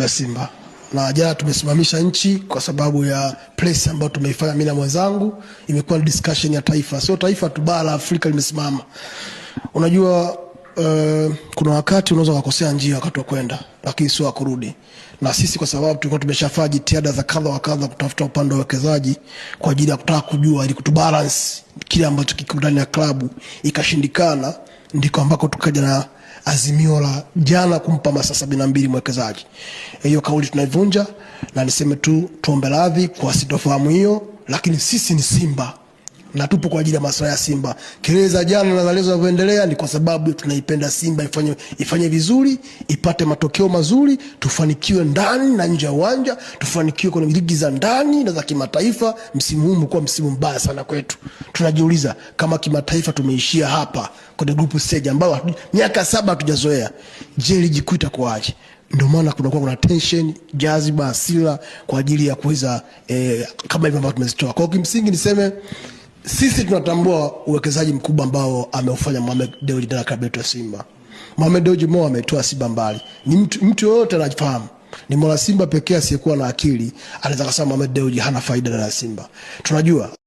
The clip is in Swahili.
Simba. Na jana tumesimamisha nchi kwa sababu ya place ambayo tumeifanya mimi na mwenzangu. Imekuwa discussion ya taifa, sio taifa tu, bara Afrika limesimama. Unajua kuna wakati unaweza kukosea njia wakati wa kwenda, lakini sio kurudi. Na sisi kwa sababu tulikuwa tumeshafanya jitihada za kadha wa kadha kutafuta upande wa wekezaji kwa ajili ya kutaka kujua ili kutubalance kile ambacho kiko ndani ya klabu, ikashindikana, ndiko ambako tukaja na azimio la jana kumpa masaa 72 mwekezaji. Hiyo kauli tunaivunja, na niseme tu tuombe radhi kwa sitofahamu hiyo, lakini sisi ni Simba na tupo kwa ajili ya maslahi ya Simba. Kelele za jana na leo zinavyoendelea ni kwa sababu tunaipenda Simba ifanye vizuri, ipate matokeo mazuri, tufanikiwe ndani na nje ya uwanja, tufanikiwe kwenye ligi za ndani na za kimataifa. Msimu huu umekuwa msimu mbaya sana kwetu. Tunajiuliza kama kimataifa tumeishia hapa kwenye group stage ambao miaka 7 hatujazoea. Je, ligi kuu itakuwaje? Ndio maana kuna tension, jaziba, hasira kwa ajili ya kuweza kama hivyo ambavyo tumezitoa. Kwa kimsingi niseme sisi tunatambua uwekezaji mkubwa ambao ameufanya Mohamed Dewji na klabu yetu ya Simba. Mohamed Dewji ametoa Simba mbali. Ni mtu yote anajifahamu. Ni mwana Simba pekee asiyekuwa na akili anaweza kusema Mohamed Dewji hana faida na Simba. Tunajua